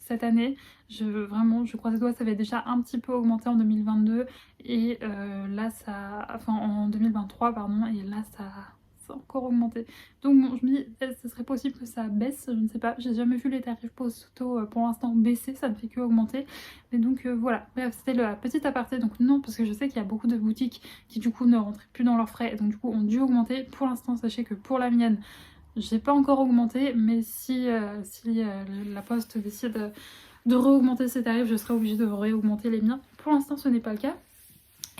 cette année. Vraiment, je croise les doigts, ça avait déjà un petit peu augmenté en 2022 et là ça, enfin en 2023 pardon, et là ça a encore augmenté. Donc bon, je me dis, ce serait possible que ça baisse, je ne sais pas. J'ai jamais vu les tarifs postaux pour l'instant baisser, ça ne fait que augmenter. Mais donc voilà, bref, c'était la petite aparté. Donc non, parce que je sais qu'il y a beaucoup de boutiques qui du coup ne rentraient plus dans leurs frais et donc du coup ont dû augmenter. Pour l'instant, sachez que pour la mienne, j'ai pas encore augmenté, mais si la Poste décide de réaugmenter ses tarifs, je serai obligée de réaugmenter les miens. Pour l'instant, ce n'est pas le cas.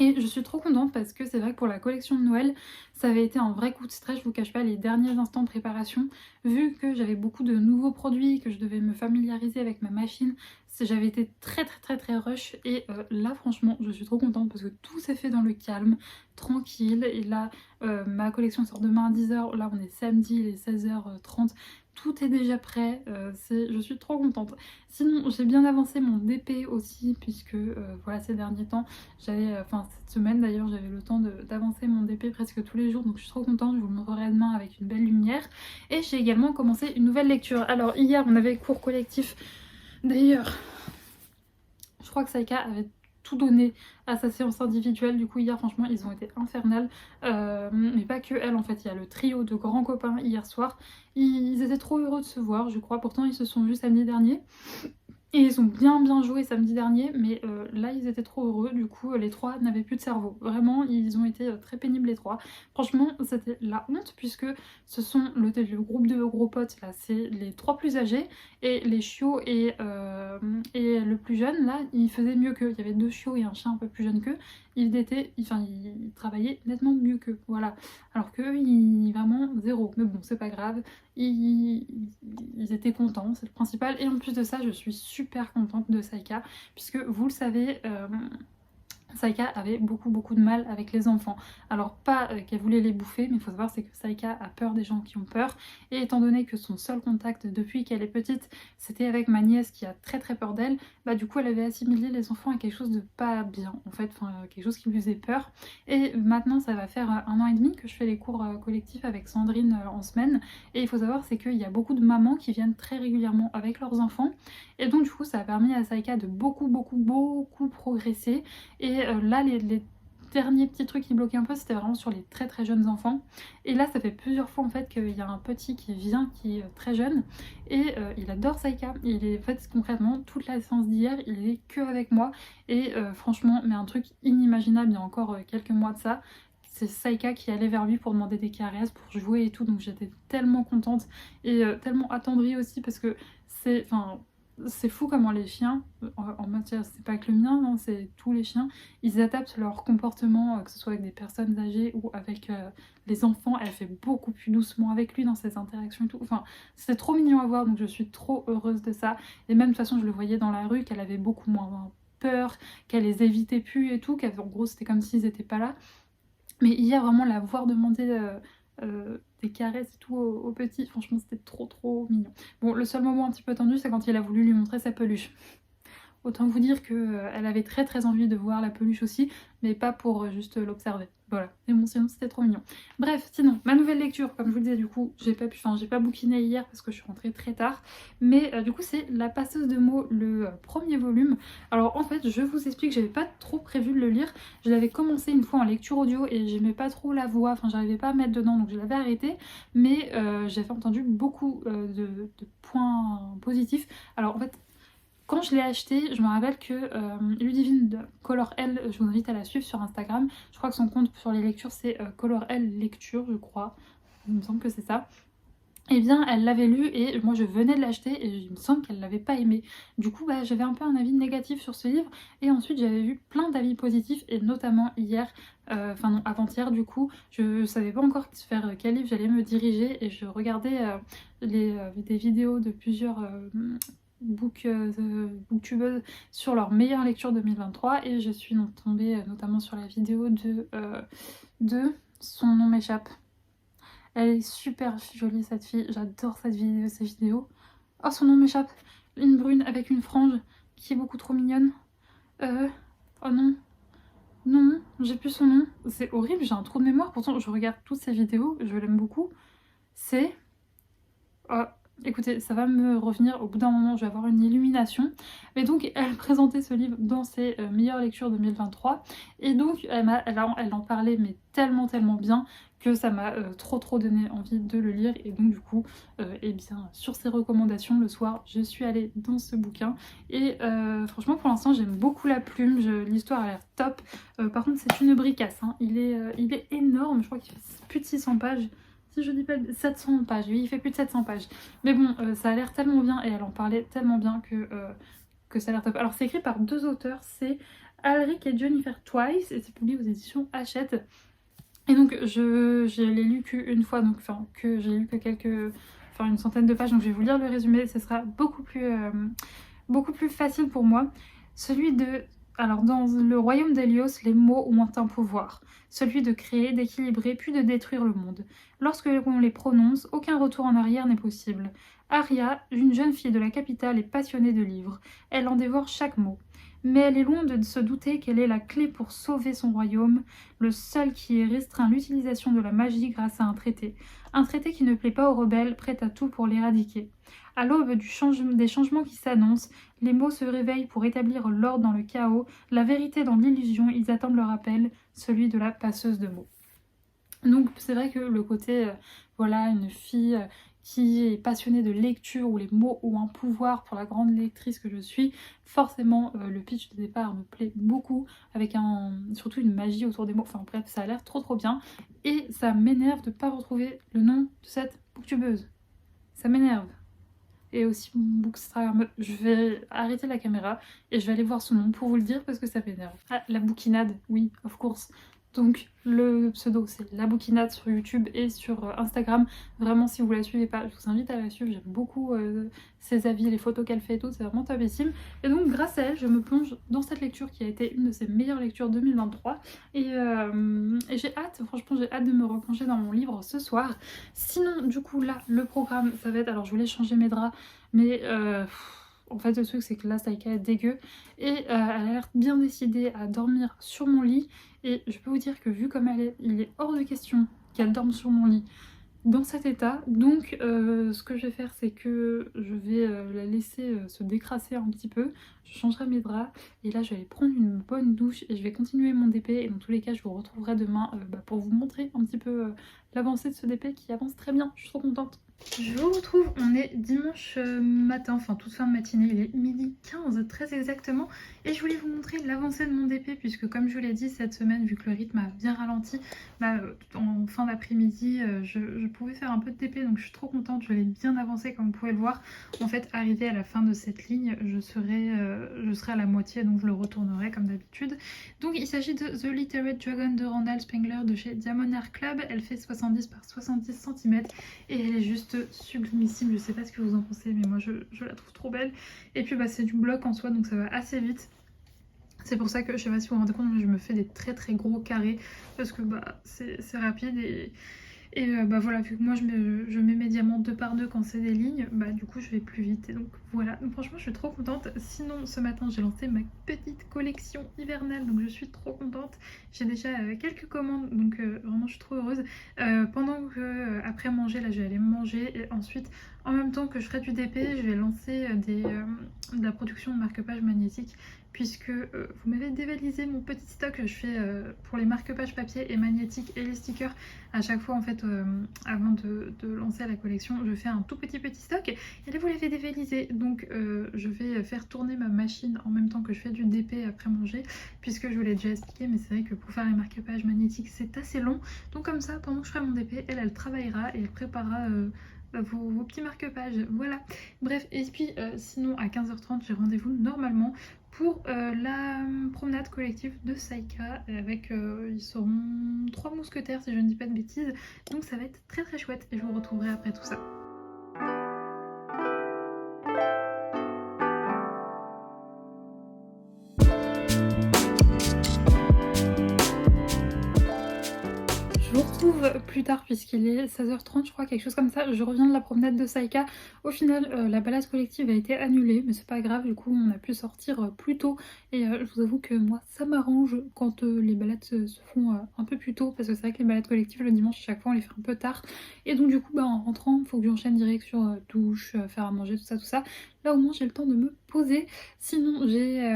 Et je suis trop contente parce que c'est vrai que pour la collection de Noël, ça avait été un vrai coup de stress, je vous cache pas, les derniers instants de préparation, vu que j'avais beaucoup de nouveaux produits, que je devais me familiariser avec ma machine, j'avais été très rush et là franchement je suis trop contente parce que tout s'est fait dans le calme, tranquille. Et là ma collection sort demain à 10 h, là on est samedi, il est 16 h 30. tout est déjà prêt, je suis trop contente. Sinon j'ai bien avancé mon DP aussi puisque voilà ces derniers temps j'avais, enfin cette semaine d'ailleurs j'avais le temps d'avancer mon DP presque tous les jours, donc je suis trop contente, je vous le montrerai demain avec une belle lumière. Et j'ai également commencé une nouvelle lecture. Alors hier on avait cours collectif, d'ailleurs je crois que Saïka avait tout donné à sa séance individuelle, du coup hier franchement ils ont été infernales, mais pas que elle en fait, il y a le trio de grands copains hier soir, ils étaient trop heureux de se voir je crois, pourtant ils se sont vus samedi dernier. Et ils ont bien joué samedi dernier, mais là ils étaient trop heureux, du coup les trois n'avaient plus de cerveau. Vraiment, ils ont été très pénibles les trois. Franchement, c'était la honte puisque ce sont le groupe de gros potes là, c'est les trois plus âgés et les chiots et le plus jeune là, ils faisaient mieux qu'eux. Il y avait deux chiots et un chien un peu plus jeune qu'eux. Ils travaillaient nettement mieux qu'eux, voilà. Alors qu'eux, ils vraiment zéro. Mais bon, c'est pas grave. Ils, ils étaient contents, c'est le principal. Et en plus de ça, je suis super contente de Saïka, puisque vous le savez, Saïka avait beaucoup de mal avec les enfants. Alors pas qu'elle voulait les bouffer, mais il faut savoir c'est que Saïka a peur des gens qui ont peur. Et étant donné que son seul contact depuis qu'elle est petite, c'était avec ma nièce qui a très peur d'elle, bah du coup elle avait assimilé les enfants à quelque chose de pas bien, en fait, enfin quelque chose qui lui faisait peur. Et maintenant ça va faire 1 an et demi que je fais les cours collectifs avec Sandrine en semaine. Et il faut savoir c'est qu'il y a beaucoup de mamans qui viennent très régulièrement avec leurs enfants. Et donc du coup ça a permis à Saïka de beaucoup progresser. Et là les derniers petits trucs qui bloquaient un peu c'était vraiment sur les très jeunes enfants. Et là ça fait plusieurs fois en fait qu'il y a un petit qui vient qui est très jeune et il adore Saïka. Il est en fait concrètement toute la séance d'hier il est que avec moi et franchement mais un truc inimaginable il y a encore quelques mois de ça. C'est Saïka qui allait vers lui pour demander des caresses, pour jouer et tout, donc j'étais tellement contente et tellement attendrie aussi parce que c'est, enfin, c'est fou comment les chiens, en matière, c'est pas que le mien, hein, c'est tous les chiens, ils adaptent leur comportement, que ce soit avec des personnes âgées ou avec les enfants. Elle fait beaucoup plus doucement avec lui dans ses interactions et tout. Enfin, c'est trop mignon à voir, donc je suis trop heureuse de ça. Et même de toute façon, je le voyais dans la rue, qu'elle avait beaucoup moins peur, qu'elle les évitait plus et tout, qu'en gros c'était comme s'ils étaient pas là. Mais hier, vraiment, la voir demander des caresses et tout au petit, franchement, c'était trop mignon. Bon, le seul moment un petit peu tendu, c'est quand il a voulu lui montrer sa peluche. Autant vous dire qu'elle avait très envie de voir la peluche aussi, mais pas pour juste l'observer. Voilà, mais bon sinon c'était trop mignon. Bref, sinon, ma nouvelle lecture, comme je vous le disais du coup, j'ai pas bouquiné hier parce que je suis rentrée très tard, mais du coup c'est La Passeuse de mots, le premier volume. Alors en fait, je vous explique, j'avais pas trop prévu de le lire, je l'avais commencé une fois en lecture audio et j'aimais pas trop la voix, enfin j'arrivais pas à mettre dedans donc je l'avais arrêté, mais j'avais entendu beaucoup de points positifs. Alors en fait, quand je l'ai acheté, je me rappelle que Ludivine de Color L, je vous invite à la suivre sur Instagram. Je crois que son compte sur les lectures c'est Color L Lecture, je crois. Il me semble que c'est ça. Eh bien, elle l'avait lu et moi je venais de l'acheter et il me semble qu'elle l'avait pas aimé. Du coup, bah, j'avais un peu un avis négatif sur ce livre et ensuite j'avais vu plein d'avis positifs et notamment hier, enfin non, avant-hier du coup, je savais pas encore vers quel livre j'allais me diriger et je regardais des vidéos de plusieurs booktubeuses sur leur meilleure lecture 2023 et je suis tombée notamment sur la vidéo de Son nom m'échappe. Elle est super jolie cette fille, j'adore cette vidéo, ces vidéos. Oh son nom m'échappe, une brune avec une frange qui est beaucoup trop mignonne. Oh non, non, j'ai plus son nom, c'est horrible, j'ai un trou de mémoire, pourtant je regarde toutes ces vidéos, je l'aime beaucoup. C'est... Oh, écoutez, ça va me revenir, au bout d'un moment je vais avoir une illumination. Mais donc elle présentait ce livre dans ses meilleures lectures 2023 et donc elle en parlait mais tellement bien que ça m'a trop donné envie de le lire et donc du coup et bien sur ses recommandations le soir je suis allée dans ce bouquin et franchement pour l'instant j'aime beaucoup la plume, l'histoire a l'air top. Par contre c'est une bricasse, hein. Il est énorme, je crois qu'il fait plus de 600 pages. Si je dis pas 700 pages, oui il fait plus de 700 pages. Mais bon, ça a l'air tellement bien et elle en parlait tellement bien que ça a l'air top. Alors c'est écrit par deux auteurs, c'est Alric et Jennifer Twice et c'est publié aux éditions Hachette. Et donc je l'ai lu qu'une fois, donc enfin que j'ai lu que une centaine de pages, donc je vais vous lire le résumé, ce sera beaucoup plus facile pour moi. Celui de Alors, dans le royaume d'Hélios, les mots ont un pouvoir, celui de créer, d'équilibrer, puis de détruire le monde. Lorsque l'on les prononce, aucun retour en arrière n'est possible. Aria, une jeune fille de la capitale, est passionnée de livres. Elle en dévore chaque mot. Mais elle est loin de se douter qu'elle est la clé pour sauver son royaume, le seul qui ait restreint l'utilisation de la magie grâce à un traité. Un traité qui ne plaît pas aux rebelles, prêts à tout pour l'éradiquer. À l'aube des changements qui s'annoncent, les mots se réveillent pour établir l'ordre dans le chaos, la vérité dans l'illusion, ils attendent le rappel, celui de la passeuse de mots. Donc c'est vrai que le côté, voilà, une fille qui est passionnée de lecture, où les mots ont un pouvoir pour la grande lectrice que je suis, forcément le pitch de départ me plaît beaucoup, avec surtout une magie autour des mots, enfin bref, ça a l'air trop bien, et ça m'énerve de ne pas retrouver le nom de cette booktubeuse. Ça m'énerve. Et aussi mon Bookstagram. Je vais arrêter la caméra et je vais aller voir son nom pour vous le dire parce que ça m'énerve. Ah, la bouquinade, oui, of course. Donc le pseudo c'est la bouquinade sur YouTube et sur Instagram. Vraiment si vous la suivez pas, je vous invite à la suivre. J'aime beaucoup ses avis, les photos qu'elle fait et tout, c'est vraiment topissime. Et donc grâce à elle, je me plonge dans cette lecture qui a été une de ses meilleures lectures 2023. Et j'ai hâte, franchement j'ai hâte de me replonger dans mon livre ce soir. Sinon du coup là, le programme ça va être, alors je voulais changer mes draps, mais en fait le truc c'est que là Saïka est dégueu et elle a l'air bien décidée à dormir sur mon lit. Et je peux vous dire que vu comme elle est, il est hors de question qu'elle dorme sur mon lit dans cet état. Donc ce que je vais faire c'est que je vais la laisser se décrasser un petit peu. Je changerai mes draps et là je vais aller prendre une bonne douche et je vais continuer mon DP. Et dans tous les cas je vous retrouverai demain pour vous montrer un petit peu l'avancée de ce DP qui avance très bien. Je suis trop contente. Je vous retrouve, on est dimanche matin, enfin toute fin de matinée, il est midi 15 très exactement. Et je voulais vous montrer l'avancée de mon DP puisque comme je vous l'ai dit cette semaine, vu que le rythme a bien ralenti, en fin d'après-midi je pouvais faire un peu de DP, donc je suis trop contente, je l'ai bien avancé comme vous pouvez le voir. En fait arrivé à la fin de cette ligne, je serai à la moitié, donc je le retournerai comme d'habitude. Donc il s'agit de The Literate Dragon de Randall Spengler de chez Diamond Art Club. Elle fait 70 par 70 cm et elle est juste sublimissime. Je sais pas ce que vous en pensez mais moi je la trouve trop belle. Et puis c'est du bloc en soi donc ça va assez vite. C'est pour ça que je sais pas si vous vous rendez compte mais je me fais des très gros carrés parce que c'est rapide et voilà, vu que moi je mets mes diamants 2 par 2 quand c'est des lignes, du coup je vais plus vite. Et donc voilà, donc franchement je suis trop contente. Sinon ce matin j'ai lancé ma petite collection hivernale, donc je suis trop contente. J'ai déjà quelques commandes, donc vraiment je suis trop heureuse. Pendant que après manger, là je vais aller manger et ensuite en même temps que je ferai du DP, je vais lancer de la production de marque-pages magnétiques. Puisque vous m'avez dévalisé mon petit stock que je fais pour les marque-pages papier et magnétiques et les stickers. À chaque fois en fait avant de lancer la collection je fais un tout petit stock et là vous l'avez dévalisé. Donc je vais faire tourner ma machine en même temps que je fais du DP après manger, puisque je vous l'ai déjà expliqué, mais c'est vrai que pour faire les marque-pages magnétiques c'est assez long. Donc comme ça pendant que je ferai mon DP, elle travaillera et elle préparera vos petits marque-pages, voilà. Bref, et puis sinon à 15h30 j'ai rendez-vous normalement pour la promenade collective de Saïka avec, ils seront 3 mousquetaires si je ne dis pas de bêtises, donc ça va être très chouette et je vous retrouverai après tout ça. Je vous retrouve plus tard puisqu'il est 16h30 je crois, quelque chose comme ça. Je reviens de la promenade de Saïka. Au final la balade collective a été annulée mais c'est pas grave, du coup on a pu sortir plus tôt. Et je vous avoue que moi ça m'arrange quand les balades se font un peu plus tôt, parce que c'est vrai que les balades collectives le dimanche à chaque fois on les fait un peu tard. Et donc du coup en rentrant il faut que j'enchaîne direct sur douche, faire à manger, tout ça. Là au moins j'ai le temps de me poser. Sinon j'ai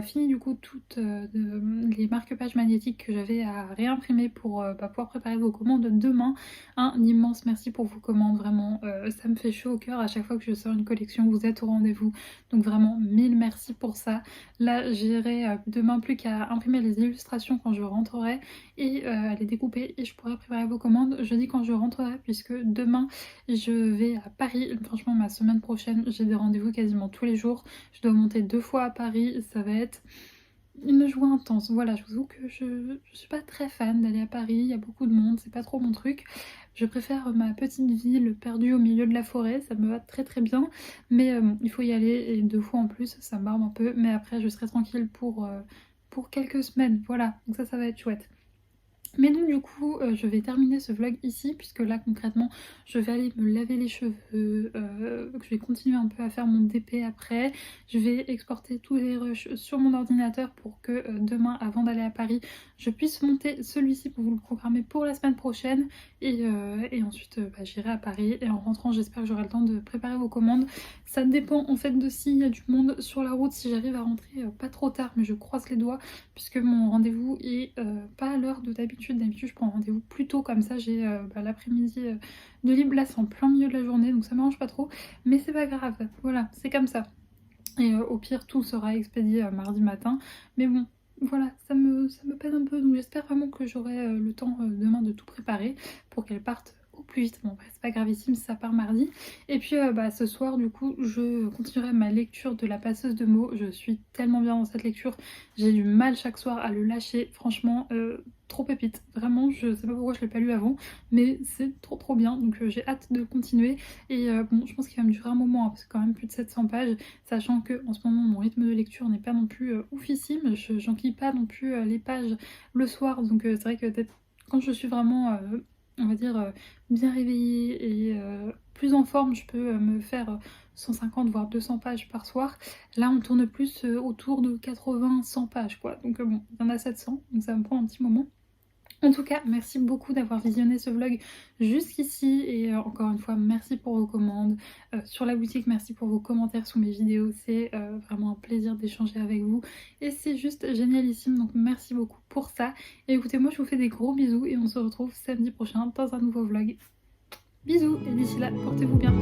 fini du coup toutes les marque-pages magnétiques que j'avais à réimprimer pour pouvoir préparer vos commandes demain. Un immense merci pour vos commandes, vraiment ça me fait chaud au cœur à chaque fois que je sors une collection, vous êtes au rendez-vous, donc vraiment mille merci pour ça. Là j'irai demain plus qu'à imprimer les illustrations quand je rentrerai et à les découper et je pourrai préparer vos commandes jeudi quand je rentrerai, puisque demain je vais à Paris. Franchement ma semaine prochaine j'ai des rendez-vous quasiment tous les jours, je dois monter 2 fois à Paris, ça va être une joie intense. Voilà, je vous avoue que je suis pas très fan d'aller à Paris, il y a beaucoup de monde, c'est pas trop mon truc. Je préfère ma petite ville perdue au milieu de la forêt, ça me va très très bien. Mais bon, il faut y aller et 2 fois en plus, ça me barbe un peu. Mais après, je serai tranquille pour quelques semaines. Voilà, donc ça va être chouette. Mais donc du coup, je vais terminer ce vlog ici puisque là concrètement, je vais aller me laver les cheveux, je vais continuer un peu à faire mon DP après. Je vais exporter tous les rushs sur mon ordinateur pour que demain, avant d'aller à Paris, je puisse monter celui-ci pour vous le programmer pour la semaine prochaine. Et ensuite, j'irai à Paris et en rentrant, j'espère que j'aurai le temps de préparer vos commandes. Ça dépend en fait de s'il y a du monde sur la route, si j'arrive à rentrer pas trop tard, mais je croise les doigts puisque mon rendez-vous est pas à l'heure de d'habitude. D'habitude, je prends rendez-vous plus tôt, comme ça j'ai l'après-midi de libre. Là, c'est en plein milieu de la journée, donc ça m'arrange pas trop, mais c'est pas grave, voilà, c'est comme ça. Et au pire, tout sera expédié mardi matin, mais bon. Voilà, ça me peine un peu, donc j'espère vraiment que j'aurai le temps demain de tout préparer pour qu'elle parte au plus vite. Bon, c'est pas gravissime si ça part mardi. Et puis ce soir, du coup, je continuerai ma lecture de La Passeuse de mots. Je suis tellement bien dans cette lecture, j'ai du mal chaque soir à le lâcher. Franchement, trop pépite. Vraiment, je sais pas pourquoi je l'ai pas lu avant, mais c'est trop trop bien. Donc j'ai hâte de continuer. Et bon, je pense qu'il va me durer un moment, hein, parce que quand même plus de 700 pages, sachant que en ce moment mon rythme de lecture n'est pas non plus oufissime. J'enquille pas non plus les pages le soir, donc c'est vrai que peut-être quand je suis vraiment, on va dire, bien réveillée et plus en forme, je peux me faire 150 voire 200 pages par soir. Là on tourne plus autour de 80-100 pages quoi, donc bon, il y en a 700, donc ça me prend un petit moment. En tout cas, merci beaucoup d'avoir visionné ce vlog jusqu'ici et encore une fois, merci pour vos commandes sur la boutique, merci pour vos commentaires sous mes vidéos, c'est vraiment un plaisir d'échanger avec vous et c'est juste génialissime, donc merci beaucoup pour ça. Et écoutez, moi je vous fais des gros bisous et on se retrouve samedi prochain dans un nouveau vlog. Bisous et d'ici là, portez-vous bien.